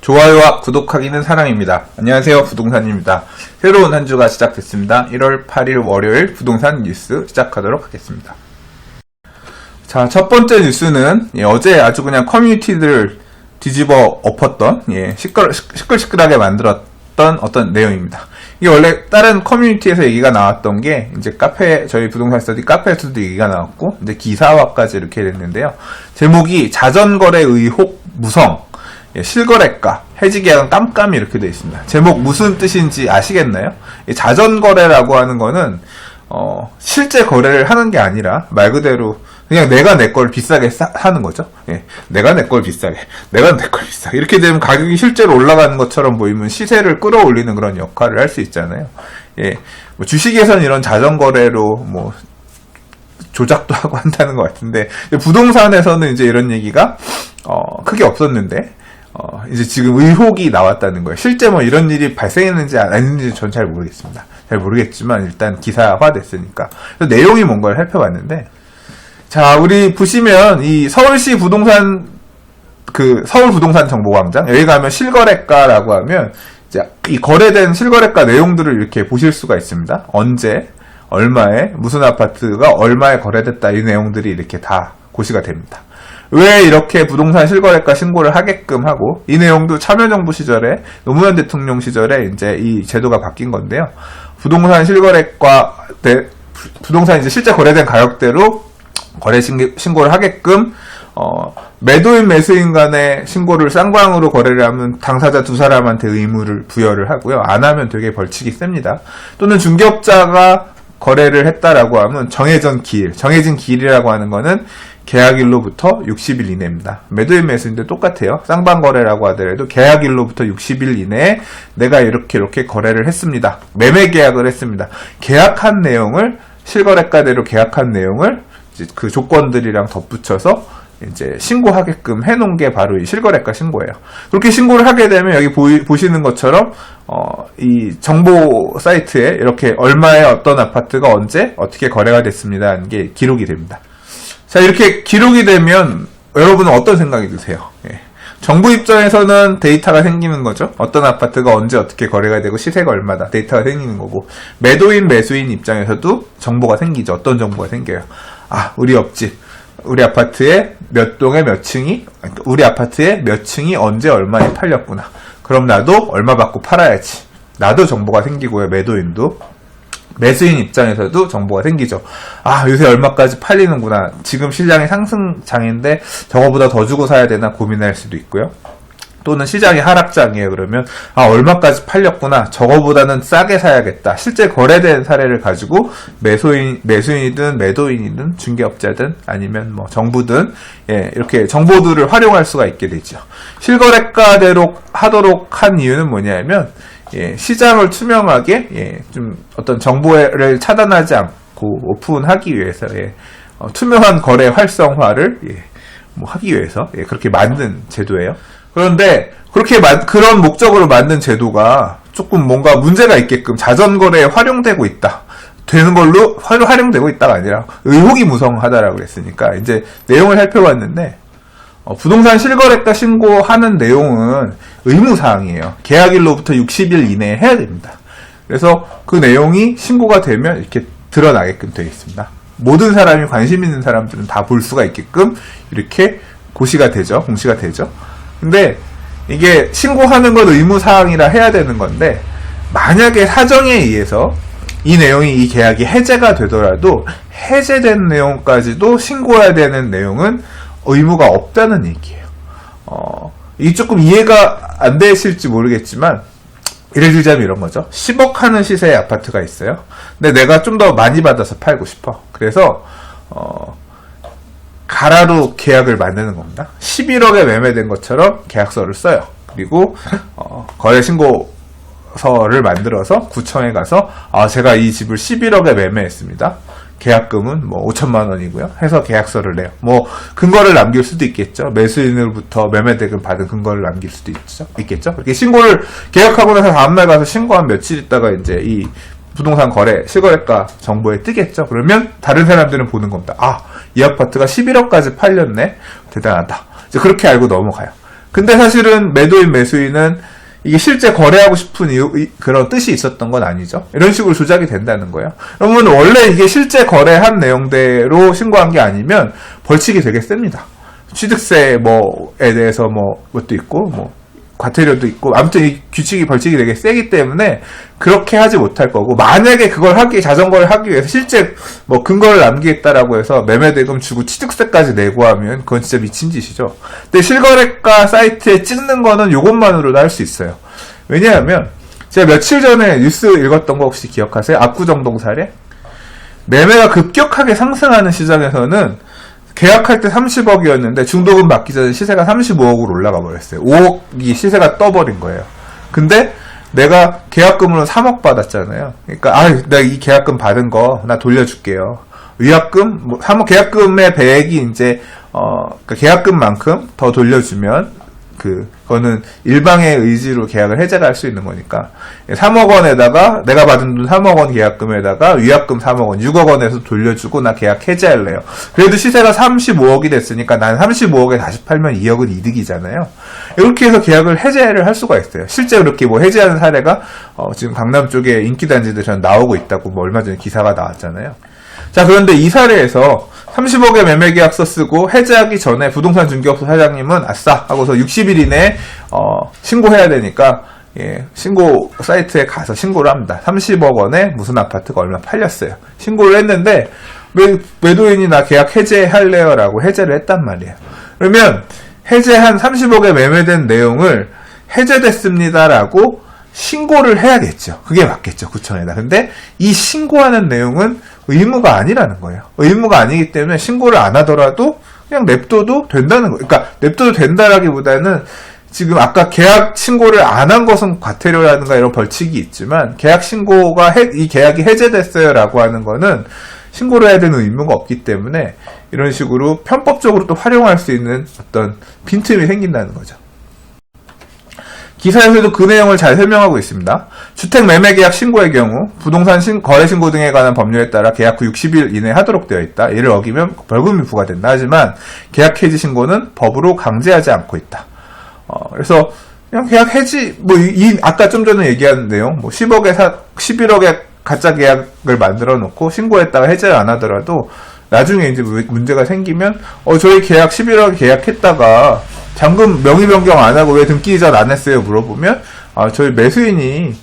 좋아요와 구독하기는 사랑입니다. 안녕하세요, 부동산입니다. 새로운 한 주가 시작됐습니다. 1월 8일 월요일 부동산 뉴스 시작하도록 하겠습니다. 자, 첫 번째 뉴스는 어제 아주 그냥 커뮤니티들을 뒤집어 엎었던 시끌시끌하게 만들었던 어떤 내용입니다. 이게 원래 다른 커뮤니티에서 얘기가 나왔던 게 이제 저희 부동산 스터디 카페에서도 얘기가 나왔고 이제 기사화까지 이렇게 됐는데요. 제목이 자전거래 의혹 무성, 실거래가, 해지계약은 깜깜이 이렇게 되어 있습니다. 제목 무슨 뜻인지 아시겠나요? 자전거래라고 하는 거는 실제 거래를 하는 게 아니라 말 그대로 그냥 내가 내 걸 비싸게 사는 거죠. 내가 내 걸 비싸게, 내가 내 걸 비싸게 이렇게 되면 가격이 실제로 올라가는 것처럼 보이면 시세를 끌어올리는 그런 역할을 할 수 있잖아요. 뭐 주식에서는 이런 자전거래로 뭐 조작도 하고 한다는 것 같은데 부동산에서는 이제 이런 얘기가 크게 없었는데 이제 지금 의혹이 나왔다는 거예요. 실제 뭐 이런 일이 발생했는지 안 했는지 전 잘 모르겠습니다. 잘 모르겠지만 일단 기사화 됐으니까. 내용이 뭔가를 살펴봤는데, 자, 우리 보시면 이 서울시 부동산, 서울 부동산 정보광장, 여기 가면 실거래가라고 하면 이제 이 거래된 실거래가 내용들을 이렇게 보실 수가 있습니다. 언제, 얼마에, 무슨 아파트가 얼마에 거래됐다 이 내용들이 이렇게 다 고시가 됩니다. 왜 이렇게 부동산 실거래가 신고를 하게끔 하고, 이 내용도 참여정부 시절에, 노무현 대통령 시절에 이제 이 제도가 바뀐 건데요. 부동산 실거래가, 부동산 이제 실제 거래된 가격대로 거래 신고를 하게끔, 매도인 매수인 간의 신고를 쌍방으로 거래를 하면 당사자 두 사람한테 의무를 부여를 하고요. 안 하면 되게 벌칙이 셉니다. 또는 중개업자가 거래를 했다라고 하면 정해진 기일이라고 하는 거는 계약일로부터 60일 이내입니다. 매도인 매수인데 똑같아요. 쌍방거래라고 하더라도 계약일로부터 60일 이내에 내가 이렇게 거래를 했습니다. 매매 계약을 했습니다. 계약한 내용을 실거래가대로 계약한 내용을 이제 그 조건들이랑 덧붙여서 이제 신고하게끔 해놓은 게 바로 이 실거래가 신고예요. 그렇게 신고를 하게 되면 여기 보시는 것처럼 이 정보 사이트에 이렇게 얼마에 어떤 아파트가 언제 어떻게 거래가 됐습니다 하는 게 기록이 됩니다. 자, 이렇게 기록이 되면 여러분은 어떤 생각이 드세요? 정부 입장에서는 데이터가 생기는 거죠. 어떤 아파트가 언제 어떻게 거래가 되고 시세가 얼마다 데이터가 생기는 거고, 매도인 매수인 입장에서도 정보가 생기죠. 어떤 정보가 생겨요? 우리 옆집, 우리 아파트에 몇 동에 몇 층이, 우리 아파트에 몇 층이 언제 얼마에 팔렸구나. 그럼 나도 얼마 받고 팔아야지. 나도 정보가 생기고요. 매도인도. 매수인 입장에서도 정보가 생기죠. 요새 얼마까지 팔리는구나. 지금 시장이 상승장인데 저거보다 더 주고 사야 되나 고민할 수도 있고요. 또는 시장이 하락장이에요. 그러면 얼마까지 팔렸구나. 저거보다는 싸게 사야겠다. 실제 거래된 사례를 가지고 매수인이든 매도인이든 중개업자든 아니면 뭐 정부든 이렇게 정보들을 활용할 수가 있게 되죠. 실거래가대로 하도록 한 이유는 뭐냐면 시장을 투명하게 좀 어떤 정보를 차단하지 않고 오픈하기 위해서 투명한 거래 활성화를 하기 위해서 그렇게 만든 제도예요. 그런데 그런 목적으로 만든 제도가 조금 뭔가 문제가 있게끔 자전거래에 활용되고 있다. 되는 걸로 활용되고 있다가 아니라 의혹이 무성하다라고 그랬으니까 이제 내용을 살펴봤는데, 부동산 실거래가 신고하는 내용은 의무사항이에요. 계약일로부터 60일 이내에 해야 됩니다. 그래서 그 내용이 신고가 되면 이렇게 드러나게끔 되어 있습니다. 모든 사람이 관심 있는 사람들은 다 볼 수가 있게끔 이렇게 공시가 되죠. 근데 이게 신고하는 건 의무사항이라 해야 되는 건데, 만약에 사정에 의해서 이 계약이 해제가 되더라도 해제된 내용까지도 신고해야 되는 내용은 의무가 없다는 얘기예요. 이게 조금 이해가 안 되실지 모르겠지만, 예를 들자면 이런 거죠. 10억 하는 시세의 아파트가 있어요. 근데 내가 좀 더 많이 받아서 팔고 싶어. 그래서 가라로 계약을 만드는 겁니다. 11억에 매매된 것처럼 계약서를 써요. 그리고 거래신고서를 만들어서 구청에 가서 제가 이 집을 11억에 매매했습니다. 계약금은 뭐 5천만 원이고요. 해서 계약서를 내요. 뭐 근거를 남길 수도 있겠죠. 매수인으로부터 매매대금 받은 근거를 남길 수도 있겠죠. 그렇게 계약하고 나서 다음날 가서 신고한 며칠 있다가 이제 이 부동산 거래, 실거래가 정보에 뜨겠죠. 그러면 다른 사람들은 보는 겁니다. 이 아파트가 11억까지 팔렸네. 대단하다. 이제 그렇게 알고 넘어가요. 근데 사실은 매도인 매수인은 이게 실제 거래하고 싶은 그런 뜻이 있었던 건 아니죠. 이런 식으로 조작이 된다는 거예요. 그러면 원래 이게 실제 거래한 내용대로 신고한 게 아니면 벌칙이 되게 셉니다. 취득세 뭐에 대해서 것도 있고 과태료도 있고, 아무튼 이 벌칙이 되게 세기 때문에 그렇게 하지 못할 거고, 만약에 그걸 자전거를 하기 위해서 실제 근거를 남기겠다라고 해서 매매대금 주고 취득세까지 내고 하면 그건 진짜 미친 짓이죠. 근데 실거래가 사이트에 찍는 거는 요것만으로도 할 수 있어요. 왜냐하면 제가 며칠 전에 뉴스 읽었던 거 혹시 기억하세요? 압구정동 사례? 매매가 급격하게 상승하는 시장에서는 계약할 때 30억이었는데 중도금 받기 전에 시세가 35억으로 올라가 버렸어요. 5억이 시세가 떠버린 거예요. 근데 내가 계약금으로 3억 받았잖아요. 그러니까 내가 이 계약금 받은 거 나 돌려줄게요. 위약금 3억 계약금의 배액이 이제 그러니까 계약금만큼 더 돌려주면 그거는 일방의 의지로 계약을 해제를 할 수 있는 거니까 3억 원에다가 내가 받은 돈 3억 원 계약금에다가 위약금 3억 원 6억 원에서 돌려주고 나 계약 해제할래요. 그래도 시세가 35억이 됐으니까 난 35억에 다시 팔면 2억은 이득이잖아요. 이렇게 해서 계약을 해제를 할 수가 있어요. 실제 그렇게 해제하는 사례가 지금 강남 쪽에 인기단지들이 나오고 있다고 얼마 전에 기사가 나왔잖아요. 자, 그런데 이 사례에서 30억의 매매계약서 쓰고 해제하기 전에 부동산 중개업소 사장님은 아싸 하고서 60일 이내에 신고해야 되니까 신고 사이트에 가서 신고를 합니다. 30억 원에 무슨 아파트가 얼마 팔렸어요. 신고를 했는데 매도인이 나 계약 해제할래요 라고 해제를 했단 말이에요. 그러면 해제한 30억에 매매된 내용을 해제됐습니다 라고 신고를 해야겠죠. 그게 맞겠죠, 구청에다. 근데 이 신고하는 내용은 의무가 아니라는 거예요. 의무가 아니기 때문에 신고를 안 하더라도 그냥 냅둬도 된다는 거예요. 그러니까 냅둬도 된다라기보다는 지금 아까 계약 신고를 안 한 것은 과태료라든가 이런 벌칙이 있지만 계약 신고가 이 계약이 해제됐어요라고 하는 거는 신고를 해야 되는 의무가 없기 때문에 이런 식으로 편법적으로 또 활용할 수 있는 어떤 빈틈이 생긴다는 거죠. 기사에서도 그 내용을 잘 설명하고 있습니다. 주택 매매 계약 신고의 경우 부동산 거래 신고 등에 관한 법률에 따라 계약 후 60일 이내에 하도록 되어 있다. 이를 어기면 벌금이 부과된다. 하지만 계약 해지 신고는 법으로 강제하지 않고 있다. 그래서 그냥 계약 해지 아까 좀 전에 얘기한 내용 11억에 가짜 계약을 만들어 놓고 신고했다가 해제를 안 하더라도 나중에 이제 문제가 생기면 저희 계약 11억에 계약했다가 잔금 명의 변경 안 하고 왜 등기 이전 안 했어요? 물어보면 저희 매수인이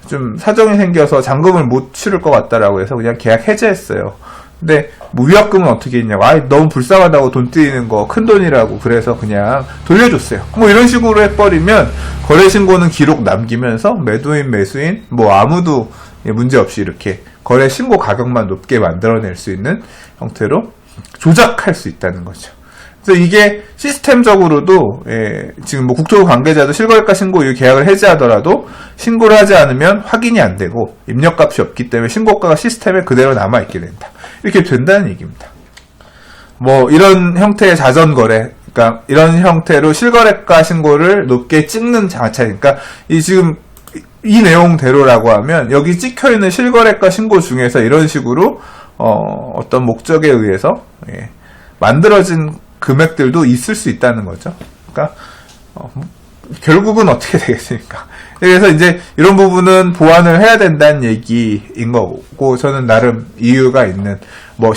좀 사정이 생겨서 잔금을 못 치를 것 같다라고 해서 그냥 계약 해제했어요. 근데 위약금은 어떻게 했냐고 너무 불쌍하다고 돈 떼이는 거 큰돈이라고 그래서 그냥 돌려줬어요. 이런 식으로 해버리면 거래신고는 기록 남기면서 매도인 매수인 아무도 문제없이 이렇게 거래 신고 가격만 높게 만들어낼 수 있는 형태로 조작할 수 있다는 거죠. 그래서 이게 시스템적으로도 지금 국토부 관계자도 실거래가 신고 이후 계약을 해지하더라도 신고를 하지 않으면 확인이 안 되고 입력값이 없기 때문에 신고가가 시스템에 그대로 남아있게 된다. 이렇게 된다는 얘기입니다. 이런 형태의 자전거래, 그러니까 이런 형태로 실거래가 신고를 높게 찍는 자체니까 지금 이 내용대로라고 하면 여기 찍혀있는 실거래가 신고 중에서 이런 식으로 어떤 목적에 의해서 만들어진 금액들도 있을 수 있다는 거죠. 그러니까 결국은 어떻게 되겠습니까? 그래서 이제 이런 부분은 보완을 해야 된다는 얘기인 거고 저는 나름 이유가 있는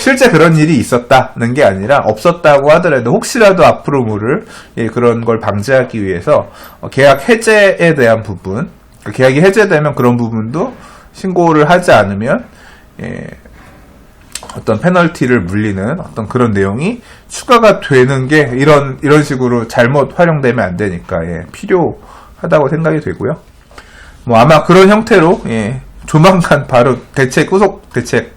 실제 그런 일이 있었다는 게 아니라 없었다고 하더라도 혹시라도 앞으로 모를 그런 걸 방지하기 위해서 계약 해제에 대한 부분 계약이 해제되면 그런 부분도 신고를 하지 않으면 어떤 페널티를 물리는 어떤 그런 내용이 추가가 되는 게 이런 식으로 잘못 활용되면 안 되니까 필요하다고 생각이 되고요. 아마 그런 형태로 조만간 바로 후속 대책이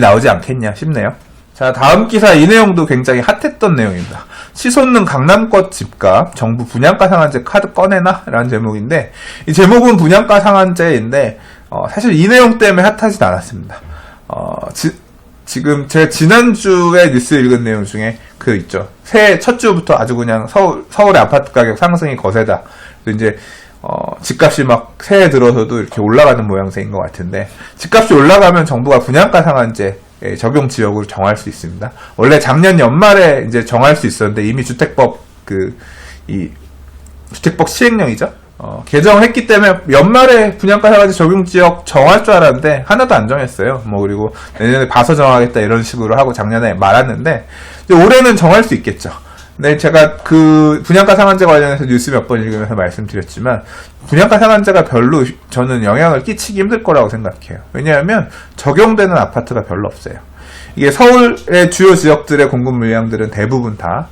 나오지 않겠냐 싶네요. 자, 다음 기사 이 내용도 굉장히 핫했던 내용입니다. 치솟는 강남권 집값 정부 분양가 상한제 카드 꺼내나? 라는 제목인데 이 제목은 분양가 상한제인데 사실 이 내용 때문에 핫하진 않았습니다. 지금 제가 지난주에 뉴스 읽은 내용 중에 있죠. 새해 첫 주부터 아주 그냥 서울의 아파트 가격 상승이 거세다. 이제 집값이 막 새해 들어서도 이렇게 올라가는 모양새인 것 같은데 집값이 올라가면 정부가 분양가 상한제 적용 지역으로 정할 수 있습니다. 원래 작년 연말에 이제 정할 수 있었는데 이미 주택법 이 주택법 시행령이죠. 개정을 했기 때문에 연말에 분양가 상한제 적용 지역 정할 줄 알았는데 하나도 안 정했어요. 뭐 그리고 내년에 봐서 정하겠다 이런 식으로 하고 작년에 말았는데 올해는 정할 수 있겠죠. 네, 제가 그 분양가 상한제 관련해서 뉴스 몇 번 읽으면서 말씀드렸지만 분양가 상한제가 별로 저는 영향을 끼치기 힘들 거라고 생각해요. 왜냐하면 적용되는 아파트가 별로 없어요. 이게 서울의 주요 지역들의 공급 물량들은 대부분 다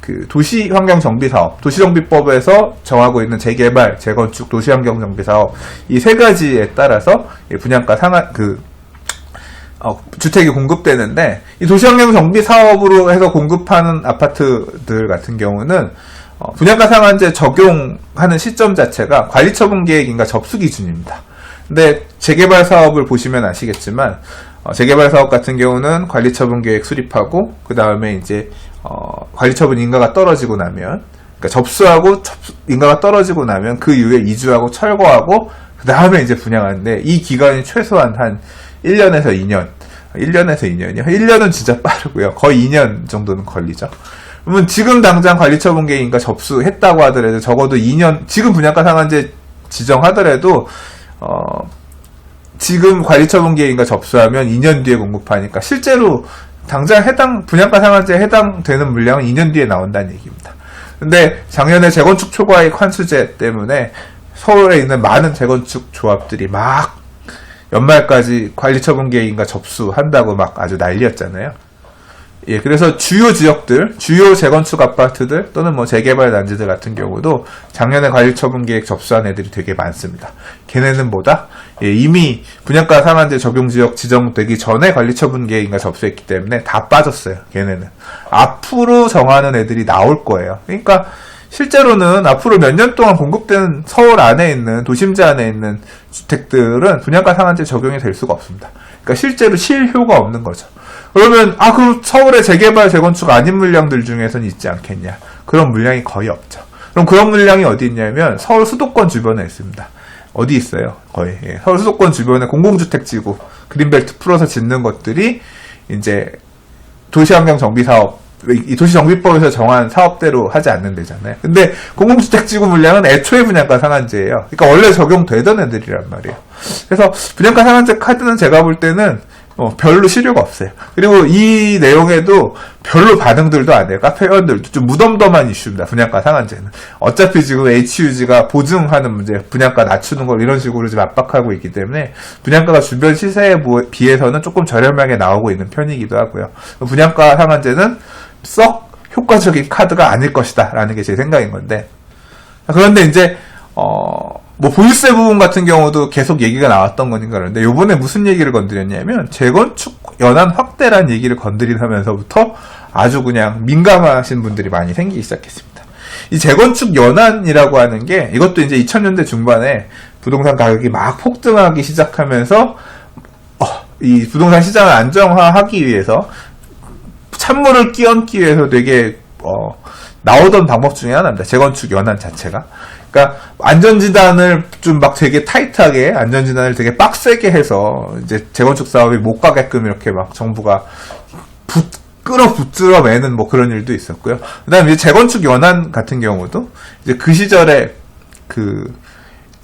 그 도시환경정비사업, 도시정비법에서 정하고 있는 재개발, 재건축, 도시환경정비사업 이 세 가지에 따라서 분양가 상한 주택이 공급되는데 이 도시환경정비사업으로 해서 공급하는 아파트들 같은 경우는 분양가 상한제 적용하는 시점 자체가 관리처분계획인가 접수 기준입니다. 근데 재개발 사업을 보시면 아시겠지만 재개발 사업 같은 경우는 관리처분계획 수립하고 그 다음에 이제 관리처분 인가가 떨어지고 나면, 그러니까 접수하고 인가가 떨어지고 나면 그 이후에 이주하고 철거하고 그 다음에 이제 분양하는데 이 기간이 최소한 한 1년에서 2년. 1년에서 2년이요. 1년은 진짜 빠르고요. 거의 2년 정도는 걸리죠. 그러면 지금 당장 관리처분계획 인가 접수했다고 하더라도 적어도 2년, 지금 분양가 상한제 지정하더라도 지금 관리처분계획 인가 접수하면 2년 뒤에 공급하니까 실제로 당장 분양가 상한제에 해당되는 물량은 2년 뒤에 나온다는 얘기입니다. 근데 작년에 재건축 초과이익 환수제 때문에 서울에 있는 많은 재건축 조합들이 막 연말까지 관리처분계획인가 접수한다고 막 아주 난리였잖아요. 예, 그래서 주요 지역들, 주요 재건축 아파트들 또는 뭐 재개발 단지들 같은 경우도 작년에 관리처분계획 접수한 애들이 되게 많습니다. 걔네는 뭐다? 예, 이미 분양가 상한제 적용 지역 지정되기 전에 관리처분계획인가 접수했기 때문에 다 빠졌어요. 걔네는 앞으로 정하는 애들이 나올 거예요. 그러니까 실제로는 앞으로 몇 년 동안 공급되는 서울 안에 있는 도심지 안에 있는 주택들은 분양가 상한제 적용이 될 수가 없습니다. 그러니까 실제로 실효가 없는 거죠. 그러면 그럼 서울의 재개발 재건축 아닌 물량들 중에서는 있지 않겠냐? 그런 물량이 거의 없죠. 그럼 그런 물량이 어디 있냐면 서울 수도권 주변에 있습니다. 어디 있어요? 거의 서울 수도권 주변에 공공주택지구 그린벨트 풀어서 짓는 것들이 이제 도시환경정비사업 이 도시정비법에서 정한 사업대로 하지 않는 데잖아요. 근데 공공주택지구 물량은 애초에 분양가 상한제예요. 그러니까 원래 적용되던 애들이란 말이에요. 그래서 분양가 상한제 카드는 제가 볼 때는 별로 실효가 없어요. 그리고 이 내용에도 별로 반응들도 안 해요. 카페 회원들도 좀 무덤덤한 이슈입니다. 분양가 상한제는. 어차피 지금 HUG가 보증하는 문제, 분양가 낮추는 걸 이런 식으로 지금 압박하고 있기 때문에 분양가가 주변 시세에 비해서는 조금 저렴하게 나오고 있는 편이기도 하고요. 분양가 상한제는 썩 효과적인 카드가 아닐 것이다 라는 게 제 생각인 건데, 그런데 이제 뭐 보유세 부분 같은 경우도 계속 얘기가 나왔던 거니까 그런데 요번에 무슨 얘기를 건드렸냐면 재건축 연한 확대란 얘기를 건드리면서부터 아주 그냥 민감하신 분들이 많이 생기기 시작했습니다. 이 재건축 연한이라고 하는 게 이것도 이제 2000년대 중반에 부동산 가격이 막 폭등하기 시작하면서 이 부동산 시장을 안정화하기 위해서 찬물을 끼얹기 위해서 되게 나오던 방법 중에 하나입니다. 재건축 연한 자체가. 그러니까 안전진단을 좀 막 되게 타이트하게 안전진단을 되게 빡세게 해서 이제 재건축 사업이 못 가게끔 이렇게 막 정부가 끌어붙들어 매는 뭐 그런 일도 있었고요. 그다음에 이제 재건축 연한 같은 경우도 이제 그 시절에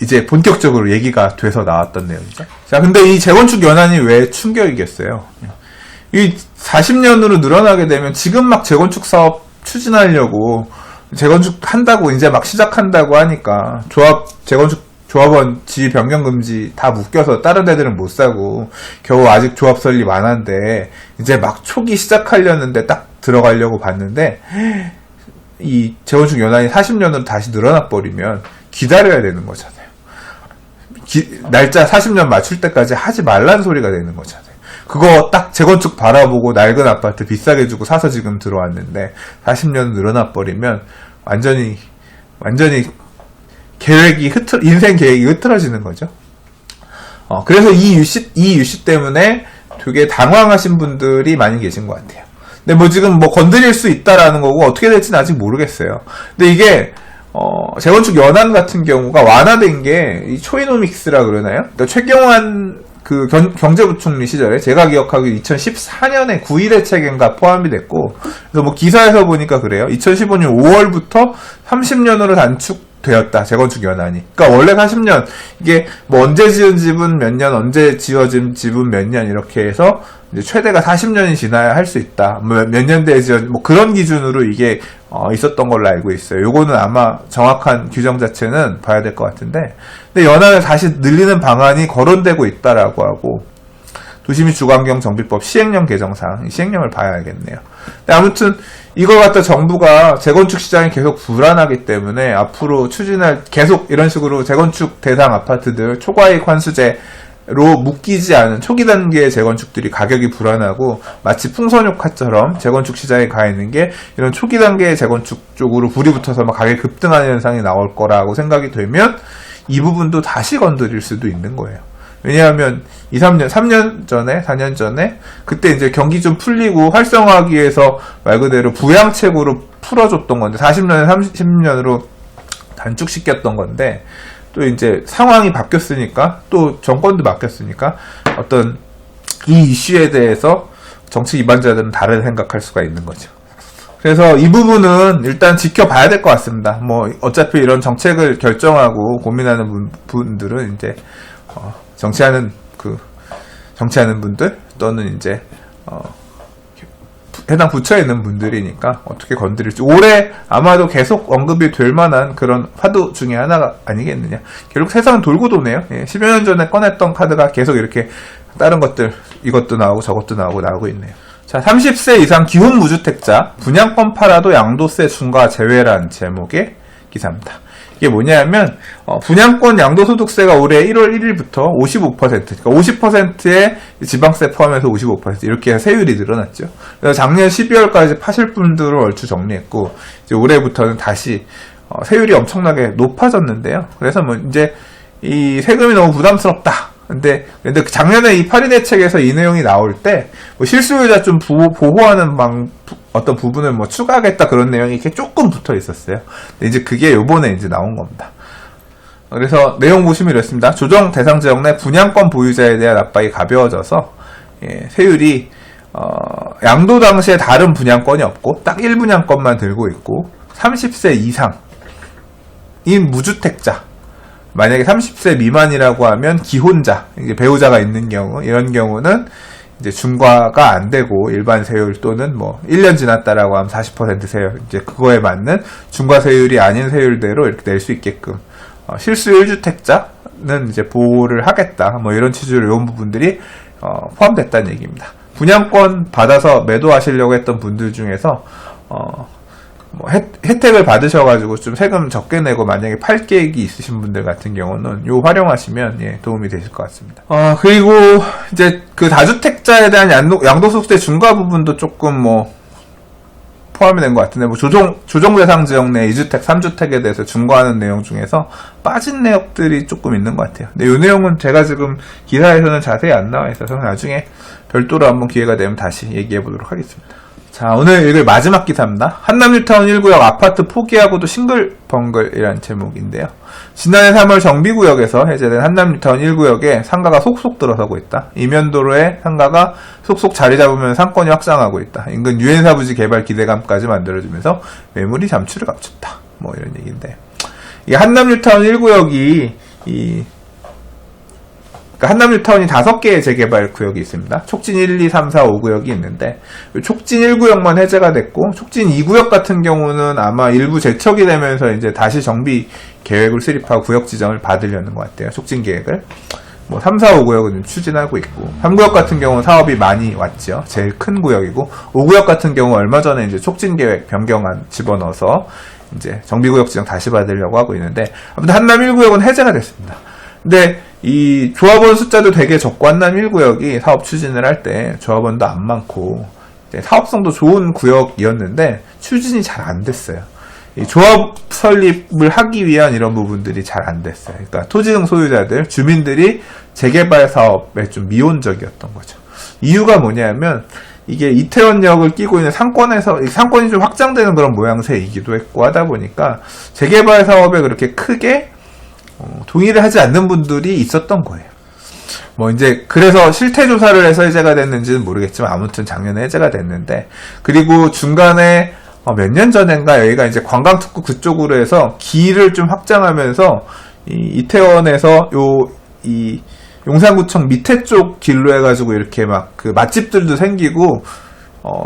이제 본격적으로 얘기가 돼서 나왔던 내용이죠. 자, 근데 이 재건축 연한이 왜 충격이겠어요? 이 40년으로 늘어나게 되면 지금 막 재건축 사업 추진하려고 재건축 한다고 이제 막 시작한다고 하니까 재건축 조합원 지위 변경 금지 다 묶여서 다른 애들은 못 사고 겨우 아직 조합 설립 안 한데 이제 막 초기 시작하려는데 딱 들어가려고 봤는데 이 재건축 연한이 40년으로 다시 늘어나 버리면 기다려야 되는 거잖아요. 날짜 40년 맞출 때까지 하지 말라는 소리가 되는 거잖아요. 그거 딱 재건축 바라보고 낡은 아파트 비싸게 주고 사서 지금 들어왔는데 40년 늘어나 버리면 완전히 인생 계획이 흐트러지는 거죠. 그래서 이 유시 때문에 되게 당황하신 분들이 많이 계신 것 같아요. 근데 뭐 지금 뭐 건드릴 수 있다라는 거고 어떻게 될지는 아직 모르겠어요. 근데 이게 재건축 연한 같은 경우가 완화된 게 이 초이노믹스라 그러나요? 그러니까 최경환 그 경제부총리 시절에 제가 기억하기로 2014년에 9.1의 체계인가 포함이 됐고, 그래서 뭐 기사에서 보니까 그래요. 2015년 5월부터 30년으로 단축되었다, 재건축 연한이. 그러니까 원래 40년, 이게 뭐 언제 지은 집은 몇 년, 언제 지어진 집은 몇 년 이렇게 해서 이제 최대가 40년이 지나야 할 수 있다. 몇 년대에 지어진 뭐 그런 기준으로 이게 있었던 걸로 알고 있어요. 요거는 아마 정확한 규정 자체는 봐야 될 것 같은데, 근데 연한을 다시 늘리는 방안이 거론되고 있다라고 하고, 도시및 주거환경 정비법 시행령 개정상 시행령을 봐야 알겠네요. 근데 아무튼 이걸 갖다 정부가 재건축 시장이 계속 불안하기 때문에 앞으로 추진할 계속 이런 식으로 재건축 대상 아파트들 초과이익 환수제 로 묶이지 않은 초기 단계의 재건축들이 가격이 불안하고 마치 풍선효과처럼 재건축 시장에 가 있는 게 이런 초기 단계의 재건축 쪽으로 불이 붙어서 막 가격이 급등하는 현상이 나올 거라고 생각이 되면 이 부분도 다시 건드릴 수도 있는 거예요. 왜냐하면 3년 전에, 4년 전에 그때 이제 경기 좀 풀리고 활성화하기 위해서 말 그대로 부양책으로 풀어줬던 건데 40년에 30년으로 단축시켰던 건데, 또 이제 상황이 바뀌었으니까, 또 정권도 바뀌었으니까 어떤 이 이슈에 대해서 정치 기반자들은 다른 생각할 수가 있는 거죠. 그래서 이 부분은 일단 지켜봐야 될 것 같습니다. 뭐 어차피 이런 정책을 결정하고 고민하는 분들은 이제 정치하는 분들 또는 이제 해당 부처에 있는 분들이니까 어떻게 건드릴지 올해 아마도 계속 언급이 될 만한 그런 화두 중에 하나가 아니겠느냐. 결국 세상은 돌고 도네요. 10여 년 전에 꺼냈던 카드가 계속 이렇게 다른 것들, 이것도 나오고 저것도 나오고 있네요. 자, 30세 이상 기혼 무주택자 분양권 팔아도 양도세 중과 제외란 제목의 기사입니다. 이게 뭐냐면 분양권 양도소득세가 올해 1월 1일부터 55%, 그러니까 50%의 지방세 포함해서 55% 이렇게 세율이 늘어났죠. 그래서 작년 12월까지 파실 분들을 얼추 정리했고, 이제 올해부터는 다시 세율이 엄청나게 높아졌는데요. 그래서 뭐 이제 이 세금이 너무 부담스럽다. 근데 작년에 이 파리 대책에서 이 내용이 나올 때 뭐 실수요자 좀 보호하는 어떤 부분을 뭐 추가하겠다 그런 내용이 이렇게 조금 붙어 있었어요. 근데 이제 그게 요번에 이제 나온 겁니다. 그래서 내용 보시면 이렇습니다. 조정 대상 지역 내 분양권 보유자에 대한 압박이 가벼워져서 세율이 양도 당시에 다른 분양권이 없고 딱 1분양권만 들고 있고 30세 이상인 무주택자, 만약에 30세 미만이라고 하면 기혼자, 이제 배우자가 있는 경우, 이런 경우는 이제 중과가 안 되고 일반 세율 또는 뭐 1년 지났다라고 하면 40% 세율, 이제 그거에 맞는 중과 세율이 아닌 세율대로 이렇게 낼 수 있게끔 실수 1주택자는 이제 보호를 하겠다. 뭐 이런 취지로 이런 부분들이 포함됐다는 얘기입니다. 분양권 받아서 매도하시려고 했던 분들 중에서 뭐 혜택을 받으셔가지고 좀 세금 적게 내고 만약에 팔 계획이 있으신 분들 같은 경우는 요 활용하시면 도움이 되실 것 같습니다. 그리고 이제 그 다주택자에 대한 양도소득세 중과 부분도 조금 뭐 포함이 된 것 같은데, 뭐 조정 대상 지역 내 2주택, 3주택에 대해서 중과하는 내용 중에서 빠진 내역들이 조금 있는 것 같아요. 근데 이 내용은 제가 지금 기사에서는 자세히 안 나와 있어서 나중에 별도로 한번 기회가 되면 다시 얘기해 보도록 하겠습니다. 자, 오늘 읽을 마지막 기사입니다. 한남 뉴타운 1구역 아파트 포기하고도 싱글벙글이라는 제목인데요. 지난해 3월 정비구역에서 해제된 한남 뉴타운 1구역에 상가가 속속 들어서고 있다. 이면도로에 상가가 속속 자리 잡으면 상권이 확장하고 있다. 인근 유엔사 부지 개발 기대감까지 만들어주면서 매물이 잠출을 감췄다. 뭐 이런 얘기인데, 이 한남 뉴타운 1구역이 한남 뉴타운이 5개의 재개발 구역이 있습니다. 촉진 1, 2, 3, 4, 5구역이 있는데, 촉진 1구역만 해제가 됐고, 촉진 2구역 같은 경우는 아마 일부 재척이 되면서 이제 다시 정비 계획을 수립하고 구역 지정을 받으려는 것 같아요. 촉진 계획을. 뭐 3, 4, 5구역은 추진하고 있고, 3구역 같은 경우는 사업이 많이 왔죠. 제일 큰 구역이고, 5구역 같은 경우 얼마 전에 이제 촉진 계획 변경안 집어넣어서 이제 정비구역 지정 다시 받으려고 하고 있는데, 아무튼 한남 1구역은 해제가 됐습니다. 근데 이 조합원 숫자도 되게 적고, 한남 1구역이 사업 추진을 할 때 조합원도 안 많고 사업성도 좋은 구역이었는데 추진이 잘 안 됐어요. 이 조합 설립을 하기 위한 이런 부분들이 잘 안 됐어요. 그러니까 토지 등 소유자들, 주민들이 재개발 사업에 좀 미온적이었던 거죠. 이유가 뭐냐면 이게 이태원역을 끼고 있는 상권이 좀 확장되는 그런 모양새이기도 했고 하다 보니까 재개발 사업에 그렇게 크게 동의를 하지 않는 분들이 있었던 거예요. 뭐 이제 그래서 실태 조사를 해서 해제가 됐는지는 모르겠지만 아무튼 작년에 해제가 됐는데, 그리고 중간에 몇 년 전인가 여기가 이제 관광특구 그쪽으로 해서 길을 좀 확장하면서 이태원에서 이 용산구청 밑에 쪽 길로 해가지고 이렇게 막 그 맛집들도 생기고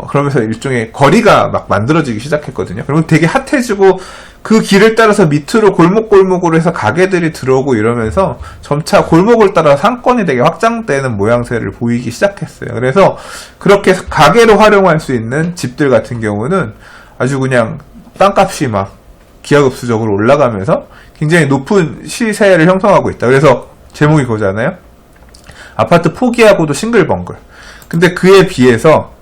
그러면서 일종의 거리가 막 만들어지기 시작했거든요. 그리고 되게 핫해지고 그 길을 따라서 밑으로 골목골목으로 해서 가게들이 들어오고 이러면서 점차 골목을 따라 상권이 되게 확장되는 모양새를 보이기 시작했어요. 그래서 그렇게 가게로 활용할 수 있는 집들 같은 경우는 아주 그냥 땅값이 막 기하급수적으로 올라가면서 굉장히 높은 시세를 형성하고 있다. 그래서 제목이 그거잖아요. 아파트 포기하고도 싱글벙글. 근데 그에 비해서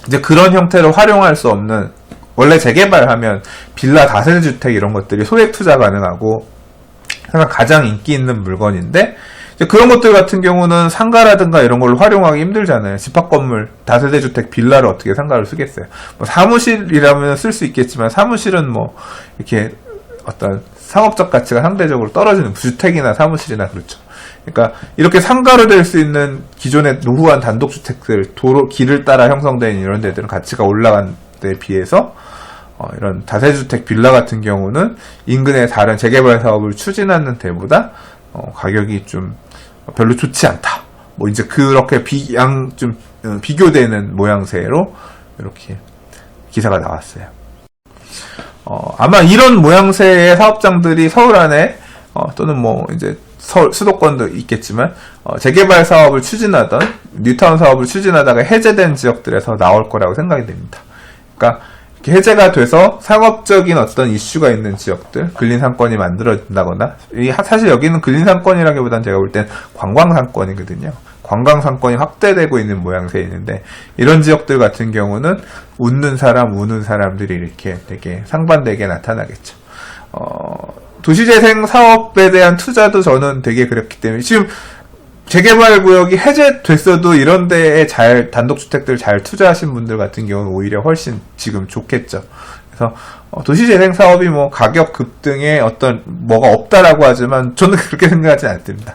이제 그런 형태로 활용할 수 없는, 원래 재개발하면 빌라 다세대주택 이런 것들이 소액 투자 가능하고 항상 가장 인기 있는 물건인데, 이제 그런 것들 같은 경우는 상가라든가 이런 걸로 활용하기 힘들잖아요. 집합건물, 다세대주택, 빌라를 어떻게 상가로 쓰겠어요. 뭐 사무실이라면 쓸 수 있겠지만 사무실은 뭐 이렇게 어떤 상업적 가치가 상대적으로 떨어지는, 주택이나 사무실이나 그렇죠. 그러니까 이렇게 상가로 될 수 있는 기존의 노후한 단독주택들, 도로 길을 따라 형성된 이런 데들은 가치가 올라간 데에 비해서 이런 다세주택 빌라 같은 경우는 인근의 다른 재개발 사업을 추진하는 데보다 가격이 좀 별로 좋지 않다. 뭐 이제 그렇게 좀 비교되는 모양새로 이렇게 기사가 나왔어요. 아마 이런 모양새의 사업장들이 서울 안에 또는 뭐 이제 수도권도 있겠지만 재개발 사업을 추진하던, 뉴타운 사업을 추진하다가 해제된 지역들에서 나올 거라고 생각이 됩니다. 그러니까 이렇게 해제가 돼서 상업적인 어떤 이슈가 있는 지역들, 근린 상권이 만들어진다거나, 사실 여기는 근린 상권이라기보다는 제가 볼 땐 관광 상권이거든요. 관광 상권이 확대되고 있는 모양새에 있는데, 이런 지역들 같은 경우는 웃는 사람, 우는 사람들이 이렇게 되게 상반되게 나타나겠죠. 도시재생 사업에 대한 투자도 저는 되게 그렇기 때문에, 지금 재개발 구역이 해제됐어도 이런 데에 단독주택들 잘 투자하신 분들 같은 경우는 오히려 훨씬 지금 좋겠죠. 그래서 도시재생 사업이 뭐 가격 급등에 어떤 뭐가 없다라고 하지만 저는 그렇게 생각하지 않습니다.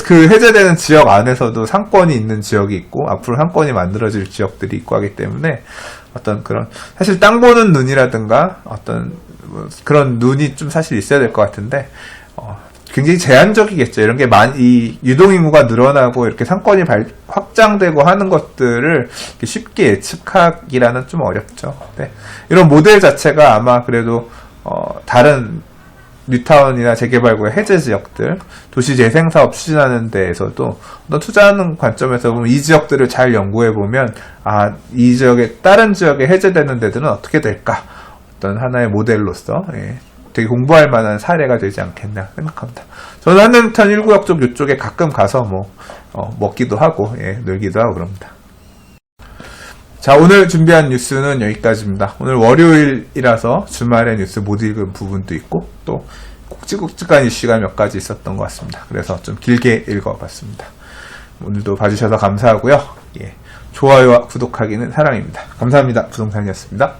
그 해제되는 지역 안에서도 상권이 있는 지역이 있고 앞으로 상권이 만들어질 지역들이 있고 하기 때문에 어떤 그런, 사실 땅 보는 눈이라든가 어떤 그런 눈이 좀 사실 있어야 될 것 같은데 굉장히 제한적이겠죠. 이런 게 이 유동인구가 늘어나고 이렇게 상권이 확장되고 하는 것들을 쉽게 예측하기라는 좀 어렵죠. 네. 이런 모델 자체가 아마 그래도 다른 뉴타운이나 재개발구의 해제 지역들, 도시 재생 사업 추진하는 데에서도 어떤 투자하는 관점에서 보면 이 지역들을 잘 연구해 보면 이 지역의 다른 지역에 해제되는 데들은 어떻게 될까? 어떤 하나의 모델로서 되게 공부할 만한 사례가 되지 않겠나 생각합니다. 저는 한남탄 1구역 쪽 이쪽에 가끔 가서 먹기도 하고 놀기도 하고 그럽니다. 자, 오늘 준비한 뉴스는 여기까지입니다. 오늘 월요일이라서 주말에 뉴스 못 읽은 부분도 있고 또 굵직굵직한 이슈가 몇 가지 있었던 것 같습니다. 그래서 좀 길게 읽어봤습니다. 오늘도 봐주셔서 감사하고요. 좋아요와 구독하기는 사랑입니다. 감사합니다. 부동산이었습니다.